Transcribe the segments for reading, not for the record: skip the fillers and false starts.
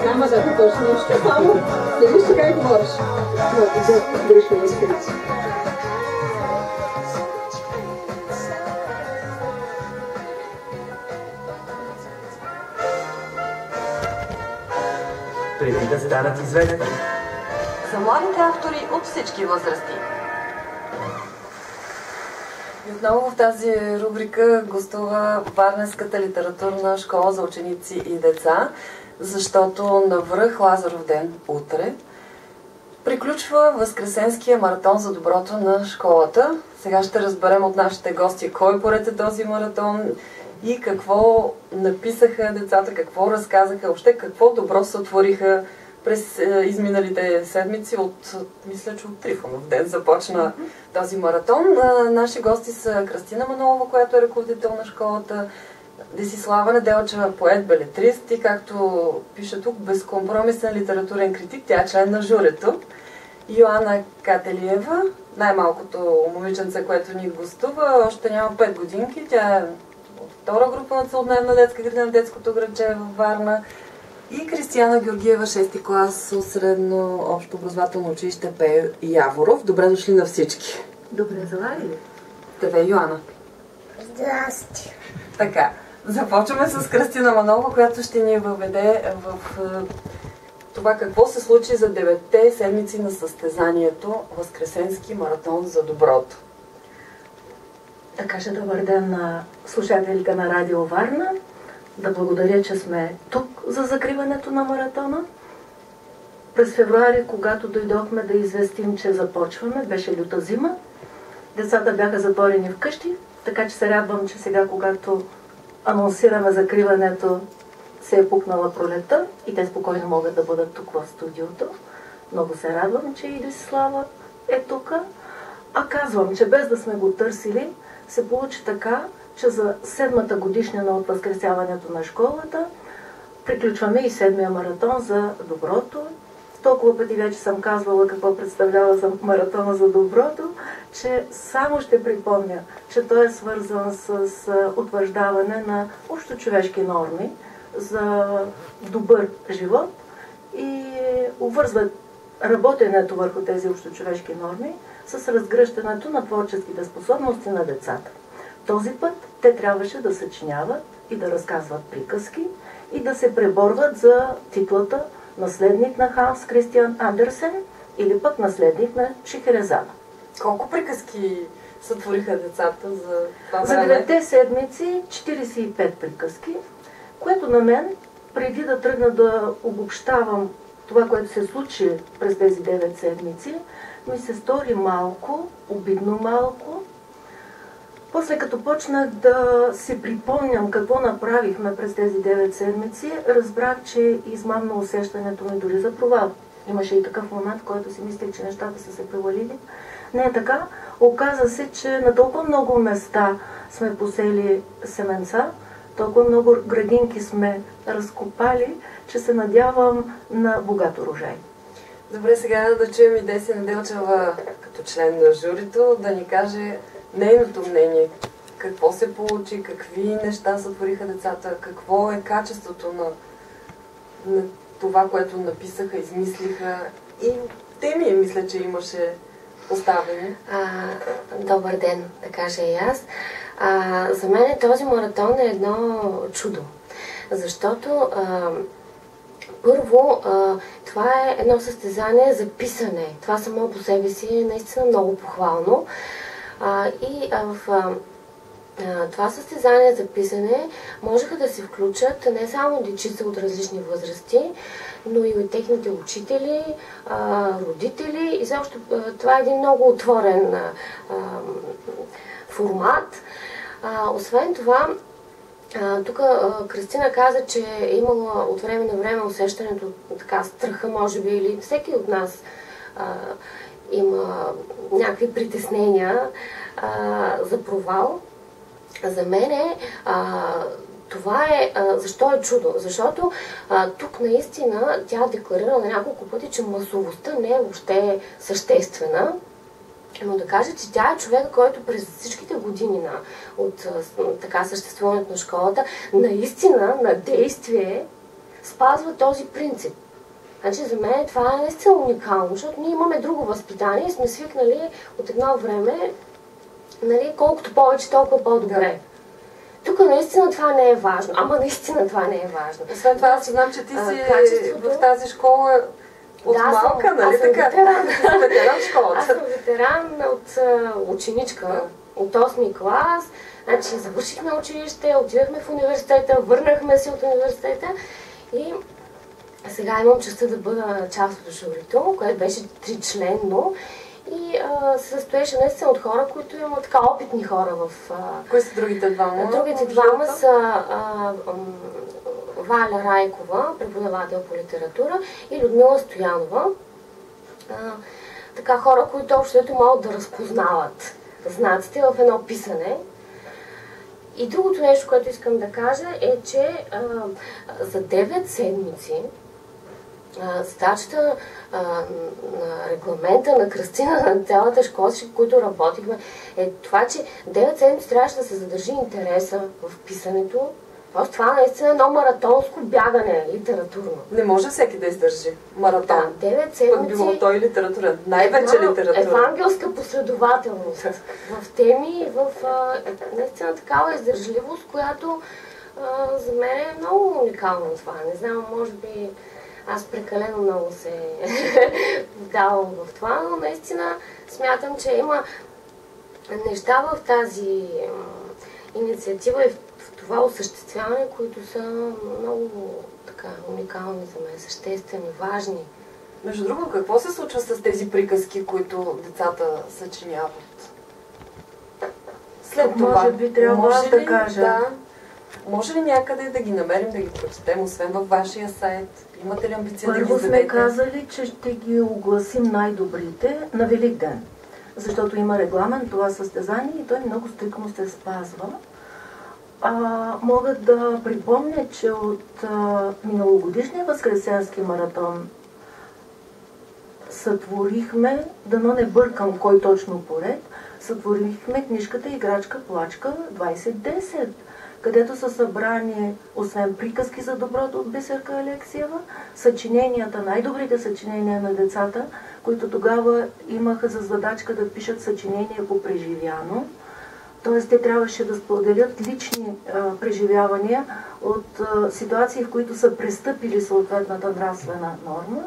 Няма да ти точно нещо, само не виж как говориш. Много да грешно възприци. Преди да станат известни. За младите автори от всички възрасти. И отново в тази рубрика гостува Варненската литературна школа за ученици и деца, защото навръх Лазаров ден утре приключва Възкресенския маратон за доброто на школата. Сега ще разберем от нашите гости кой поред е този маратон и какво написаха децата, какво разказаха, въобще какво добро сътвориха през изминалите седмици мисля, че от Трифонов ден започна този маратон. Наши гости са Кръстина Манолова, която е ръководител на школата, Десислава Неделчева, поет, белетрист и, както пише тук, безкомпромисен литературен критик, тя е член на журито. Йоанна Кателиева, най-малкото момиченце, което ни гостува, още няма 5 годинки, тя е от втора група на целодневна детска градина на детското градче във Варна. И Кристияна Георгиева, 6-ти клас от средно общо образователно училище П. Яворов. Добре дошли на всички. Добре заварили. Тебе, Йоанна. Здрасти. Така, започваме с Кръстина Манолова, която ще ни въведе в това какво се случи за 9-те седмици на състезанието Възкресенски маратон за доброто. Да кажа добър ден на слушателите на Радио Варна. Да благодаря, че сме тук за закриването на маратона. През февруари, когато дойдохме да известим, че започваме, беше люта зима. Децата бяха затворени вкъщи, така че се радвам, че сега, когато анонсираме закриването, се е пукнала пролета и те спокойно могат да бъдат тук в студиото. Много се радвам, че и Десислава е тук. А казвам, че без да сме го търсили, се получи така, че за 7-та годишнина от възкресяването на школата приключваме и 7-я маратон за доброто. Толкова пъти вече съм казвала какво представлява за маратона за доброто, че само ще припомня, че той е свързан с утвърждаване на общочовешки норми за добър живот и обвързват работенето върху тези общочовешки норми с разгръщането на творческите способности на децата. Този път те трябваше да съчиняват и да разказват приказки и да се преборват за титлата наследник на Ханс Кристиан Андерсен или пък наследник на Шехерезада. Колко приказки сътвориха децата за това време? За 9-те седмици 45 приказки, което на мен, преди да тръгна да обобщавам това, което се случи през тези 9 седмици, ми се стори малко, обидно малко. После като почнах да си припомням какво направихме през тези 9 седмици, разбрах, че измамно усещането ми дори за провал. Имаше и такъв момент, в който си мислех, че нещата са се превалили. Не е така. Оказа се, че на толкова много места сме посели семенца, толкова много градинки сме разкопали, че се надявам на богат урожай. Добре, сега да чуем и Деси Неделчева като член на журито, да ни каже нейното мнение. Какво се получи, какви неща сътвориха децата, какво е качеството на това, което написаха, измислиха и теми, мисля, че имаше поставени. Добър ден, да кажа и аз. За мен този маратон е едно чудо, защото първо, това е едно състезание за писане. Това само по себе си е наистина много похвално. И в това състезание за писане можеха да се включат не само дечица от различни възрасти, но и от техните учители, родители. И защо това е един много отворен формат. Освен това, тук Кристина каза, че е имала от време на време усещането, така страха, може би, или всеки от нас има някакви притеснения за провал. За мен това е, защо е чудо? Защото тук наистина тя декларира на няколко пъти, че масовостта не е въобще съществена. Но да кажа, че тя е човека, който през всичките години от така съществуването на школата, наистина на действие спазва този принцип. Значи за мен това е наистина уникално, защото ние имаме друго възпитание и сме свикнали от едно време, нали, колкото повече, толкова по-добре. Тук наистина това не е важно. Ама наистина това не е важно. Освен това, аз знам, че ти си в тази школа от малка, нали така? Аз съм ветеран в школата. Аз съм ветеран от ученичка, от 8-ми клас. Значи завършихме училище, отидахме в университета, върнахме се от университета и сега имам честта да бъда част от журито, което беше 3-членно. И се състоеше наистина от хора, които имат така опитни хора в... Кои са другите двама? Другите двама са Валя Райкова, преподавател по литература, и Людмила Стоянова. Така хора, които общото могат да разпознават знаците в едно писане. И другото нещо, което искам да кажа е, че за 9 седмици задачата на регламента на Кръстина, на цялата школа, с които работихме, е това, че 9 седмици трябваше да се задържи интереса в писането. Просто това наистина е едно маратонско бягане литературно. Не може всеки да издържи маратон. Да, 9 седмици. Пък било той литература. Най-вече литература. Евангелска последователност в теми, в наистина такава издържливост, която за мен е много уникално това. Не знам, може би аз прекалено много се вдавам в това, но наистина смятам, че има неща в тази инициатива и в това осъществяване, които са много така уникални за мен, съществени, важни. Между другото, какво се случва с тези приказки, които децата съчиняват? След това, може би трябва да кажа. Да, може ли някъде да ги намерим, да ги прочетем, освен във вашия сайт? Имате ли амбиция да ги зададете? зададете? Първо сме казали, че ще ги огласим най-добрите на Велик ден. Защото има регламент това състезание и той много стриктно се спазва. Мога да припомня, че от миналогодишния възкресенски маратон сътворихме, дано не бъркам кой точно поред, сътворихме книжката Играчка плачка 2010, където са събрани, освен приказки за доброто от Бисерка Алексиева, съчиненията, най-добрите съчинения на децата, които тогава имаха за задачка да пишат съчинения по преживяно. Т.е. те трябваше да споделят лични преживявания от ситуации, в които са престъпили съответната нравствена норма.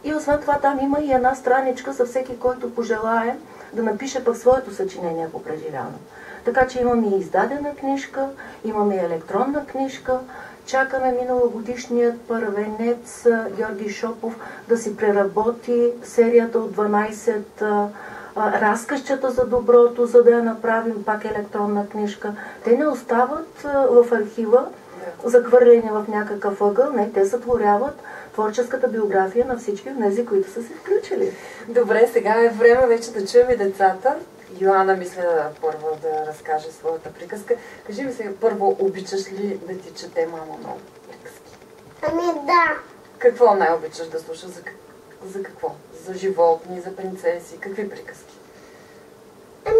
И освен това там има и една страничка за всеки, който пожелае да напише пък своето съчинение по преживяно. Така че имаме и издадена книжка, имаме и електронна книжка. Чакаме миналогодишният първенец Георги Шопов да си преработи серията от 12 разказчета за доброто, за да я направим пак електронна книжка. Те не остават в архива, захвърлени в някакъв ъгъл, не, те сътворяват творческата биография на всички от тези, които са се включили. Добре, сега е време вече да чуем и децата. Йоанна мисля първо да разкаже своята приказка. Кажи ми сега, първо, обичаш ли да ти чете мамо много приказки? Ами да. Какво най-обичаш да слушаш? За какво? За животни, за принцеси? Какви приказки? Ами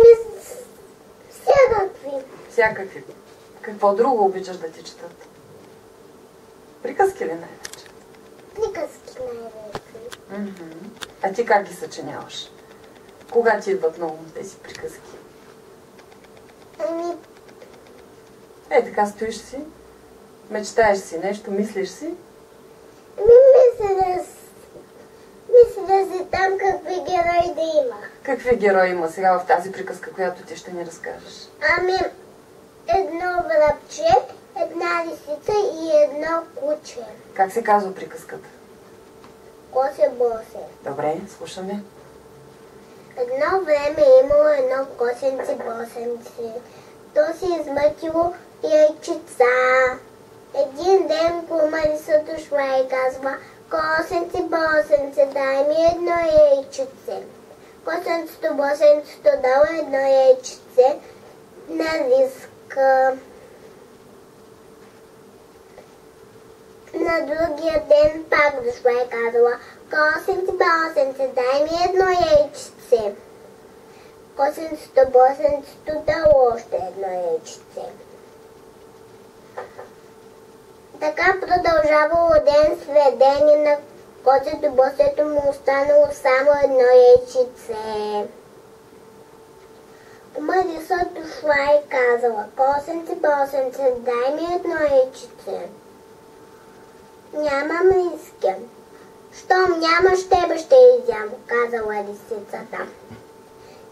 всякакви. Всякакви. Какво друго обичаш да ти четат? Приказки ли най-вече? Приказки най-вече. А ти как ги съчиняваш? Кога ти идват много тези приказки? Ами... Така стоиш си, мечтаеш си нещо, мислиш си? Мисля си там какви герои да има. Какви герои има сега в тази приказка, която ти ще ни разкажеш? Ами, едно врабче, една лисица и едно куче. Как се казва приказката? Косе-босе. Добре, слушаме. Едно време имало едно косенце-босенце. То си измътило яйчица. Един ден кумарисът дошла и казва: косенце-босенце, дай ми едно яйчице. Косенцето-босенцето дало едно яйчице на лиска. На другия ден пак дошла и казала: косенце-босенце, дай ми едно яйчице. Косенцето, босенцето дало още едно яйчице. Така продължавало ден след ден и на козето босето му останало само едно яйчице. Мариса дошла и казала: косенце, босенце, дай ми едно яйчице. Нямам лиски. Щом нямаш, тебе ще изям, казала лисицата.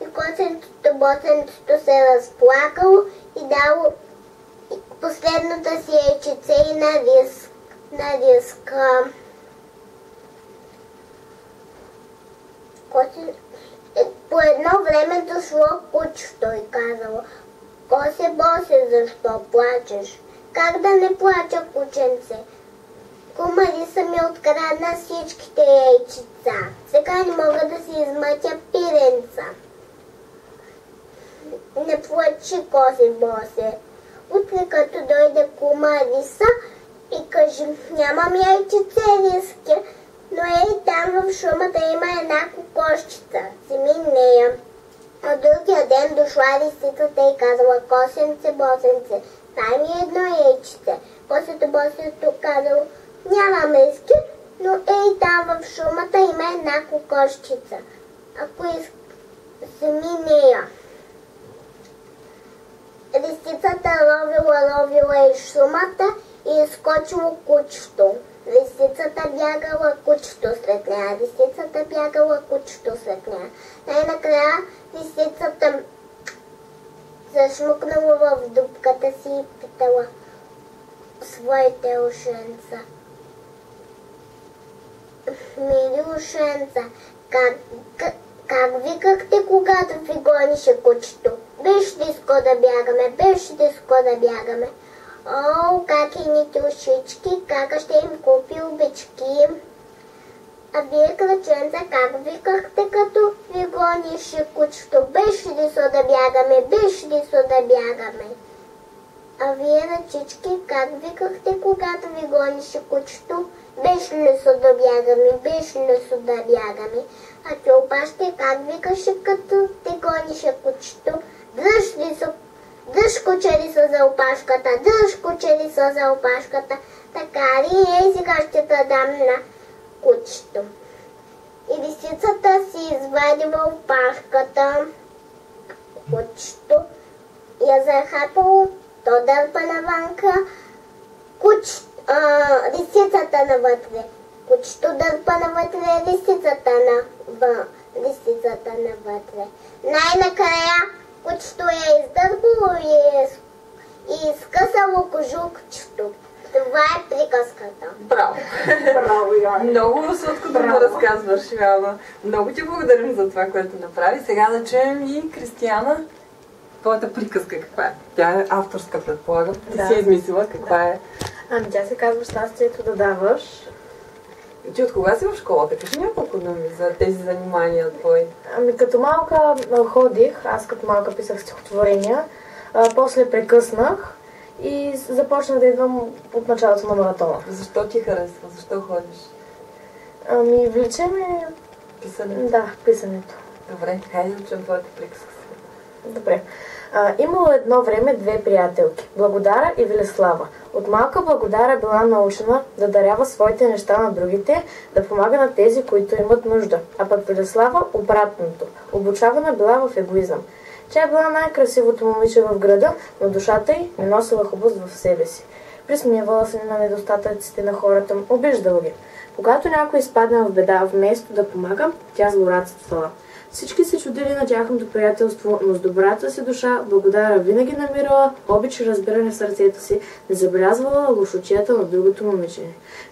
И косенцето, босенцето се разплакало и дало последната си яйчице и на риска. По едно време дошло кучето и казало: косе, босе, защо плачеш? Как да не плача, кученце? Кумариса ми открадна всичките яйчица. Сега не мога да си измътя пиренца. Не плачи, косе, босе. Утре като дойде Кумариса и каже: нямам яйчице, риски, но там в шумата има една кокошчица. Вземи нея. А другия ден дошла лисицата и казала: косенце, босенце, дай ми едно яйчице. Косето, босето казало: нямам риски, но там в шумата има една кокошчица. Ако вземи нея. Лисицата ловила из шумата и изскочило кучето. Лисицата бягала, кучето след нея. Лисицата бягала, кучето след нея. Най-накрая лисицата зашмукнала в дупката си и питала своите ушенца: мили ушенца, как викахте, когато ви гонише кучето? Беше диско да бягаме, беше диско да бягаме. О, какините ушички, кака ще им купи обички. А вие, кръченца, как викахте, като ви гонише кучето? Беше диско да бягаме, беше диско да бягаме. А вие, ръчички, как викахте, когато ви гонише кучето? Беше лесо да бягаме, беше лесо да бягаме. А чулпашки, как викаше, като те гонише кучето? Дръж, куче лисо за опашката, дръж, куче лисо за опашката. Така ли? Сега ще те дам на кучето. И лисицата си извадила опашката. Кучето я захапало, то дърпа навънка. Лисицата навътре. Кучето дърпа навътре, лисицата навътре. Най-накрая кучето я издърпало и изкъсало кожукчето. Това е приказката. Браво! Браво, Йоанна. Много сладко да го разказваш, Йоанна. Много ти благодарим за това, което направи. Сега да чуем и Кристияна. Твоята приказка каква е? Тя е авторска, предполагам. Ти си измислила каква е. Ами тя се казва щастието да даваш. Ти от кога си в школата? Кажи няколко думи за тези занимания твои. Ами като малка ходих, аз като малка писах стихотворения, после прекъснах и започнах да идвам от началото на маратона. Защо ти харесва? Защо ходиш? Ами влече ме... Писането? Да, писането. Добре, хайде да чуем твоята приказка. Добре. Имало едно време две приятелки – Благодара и Велислава. От малка Благодара била научена да дарява своите неща на другите, да помага на тези, които имат нужда. А пък Велислава обратното – обучавана била в егоизъм. Тя е била най-красивото момиче в града, но душата й не носила хубост в себе си. Присмивала се на недостатъците на хората, обиждала ги. Когато някой изпадне в беда, вместо да помага, тя злорадствала. Всички се чудили на тяхното приятелство, но с добрата си душа Благодара винаги намирала обич и разбиране в сърцето си, не забелязвала лошочията на другото момиче.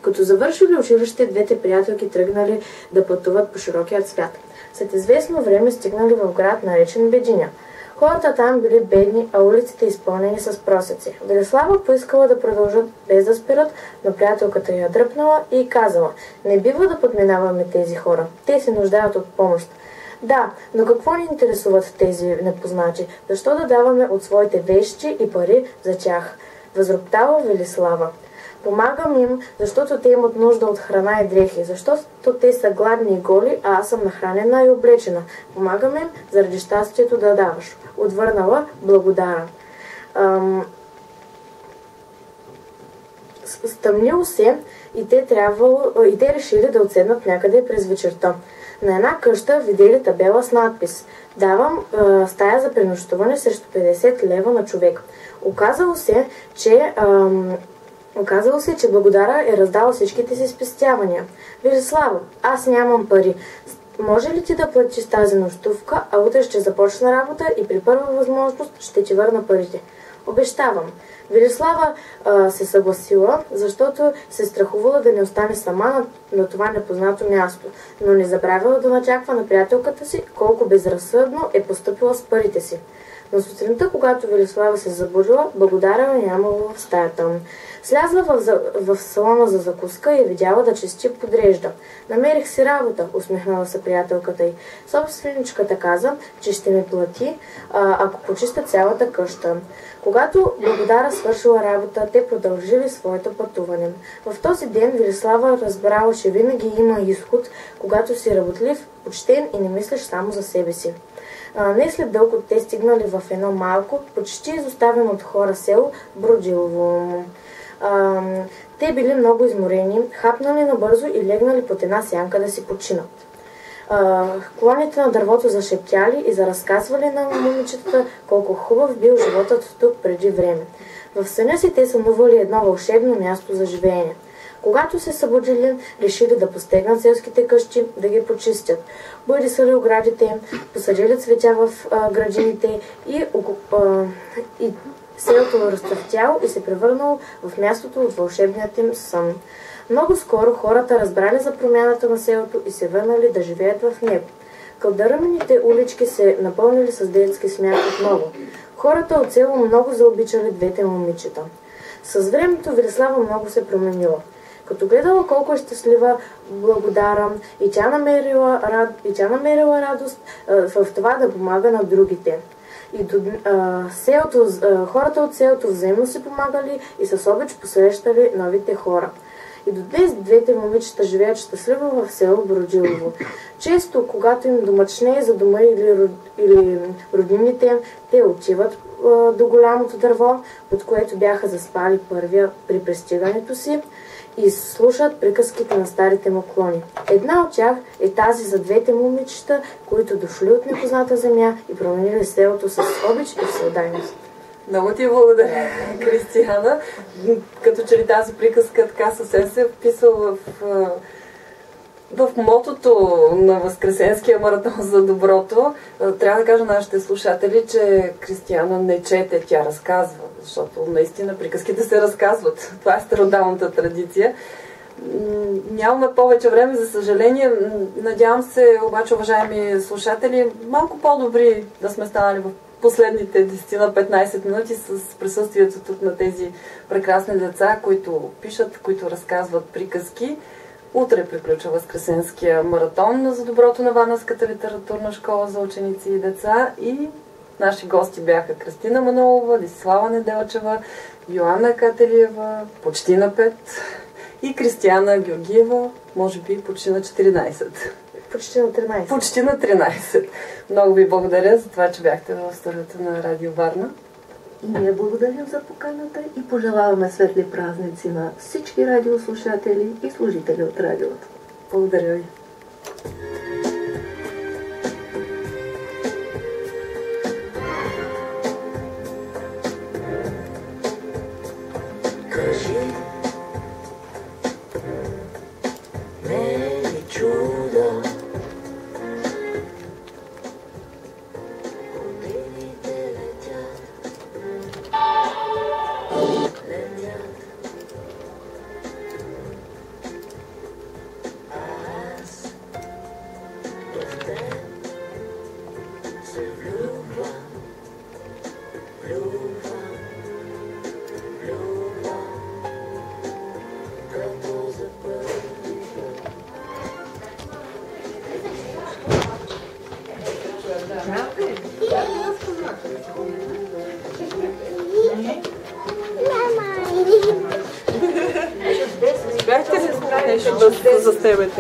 Като завършили училище, двете приятелки тръгнали да пътуват по широкият свят. След известно време стигнали в град, наречен Бединя. Хората там били бедни, а улиците изпълнени с просеци. Велислава поискала да продължат без да спират, но приятелката я дръпнала и казала: не бива да подминаваме тези хора. Те се нуждаят от помощ. Да, но какво ни интересуват тези непознати? Защо да даваме от своите вещи и пари за тях? Възроптала Велислава. Помагам им, защото те имат нужда от храна и дрехи, защото те са гладни и голи, а аз съм нахранена и облечена. Помагам им заради щастието да даваш. Отвърнала благодаря. Стъмнило се и те решили да отседнат някъде през вечерта. На една къща видели табела с надпис: "Давам стая за пренощуване срещу 50 лева на човек." Оказало се, че благодаря е раздала всичките си спестявания. "Велислава, аз нямам пари. Може ли ти да платиш тази нощувка, а утре ще започна работа и при първа възможност ще ти върна парите?" "Обещавам." Велислава се съгласила, защото се страхувала да не остане сама на това непознато място, но не забравила да начаква на приятелката си колко безразсъдно е постъпила с парите си. На сутринта, когато Велислава се забудила, благодаря нямала в стаята. Слязла в салона за закуска и е видяла да чисти подрежда. "Намерих си работа," усмихнала се приятелката й. "Собственичката каза, че ще ми плати, ако почиста цялата къща." Когато благодаря свършила работа, те продължили своето пътуване. В този ден Велислава разбрала, че винаги има изход, когато си работлив, почтен и не мислиш само за себе си. Не след дълго те стигнали в едно малко, почти изоставено от хора село Броджилово. Те били много изморени, хапнали набързо и легнали под една сянка да си починат. Клоните на дървото зашептяли и заразказвали на момичетата колко хубав бил животът тук преди време. В съня си те сънували едно вълшебно място за живеене. Когато се събудили, решили да постегнат селските къщи, да ги почистят. Боядисали оградите, посадили цветя в градините и селото разцъфтяло и се превърнало в мястото от вълшебният им сън. Много скоро хората разбрали за промяната на селото и се върнали да живеят в него. Кълдърмените улички се напълнили с детски смях отново. Хората от село много заобичали двете момичета. С времето Велислава много се променила. Като гледала колко е щастлива благодаря и тя намерила радост в това да помага на другите. И хората от селото взаимно се помагали и с обич посрещали новите хора. И до днес двете момичета живеят щастливо в село Броджилово. Често, когато им домъчне за дома или роднините, те отиват до голямото дърво, под което бяха заспали първия при пристигането си, и слушат приказките на старите му клони. Една от тях е тази за двете момичета, които дошли от непозната земя и променили селото с обич и всеотдайност. Много ти благодаря, Кристияна. Като че ли тази приказка така съвсем се вписва в мотото на Възкресенския маратон за доброто. Трябва да кажа на нашите слушатели, че Кристияна не чете, тя разказва, защото наистина приказките се разказват. Това е стародавната традиция. Нямаме повече време, за съжаление. Надявам се, обаче, уважаеми слушатели, малко по-добри да сме станали в последните 10-15 минути с присъствието тук на тези прекрасни деца, които пишат, които разказват приказки. Утре приключва Възкресенския маратон за доброто на Варненската литературна школа за ученици и деца. И наши гости бяха Кристина Манолова, Десислава Неделчева, Йоанна Кателиева, почти на 5, и Кристияна Георгиева, може би почти на 14. Почти на 13. Почти на 13. Много ви благодаря за това, че бяхте в студиото на Радио Варна. И ние благодарим за поканата и пожелаваме светли празници на всички радиослушатели и служители от радиото. Благодаря ви. Кажи, не е ли чудо? тебе те.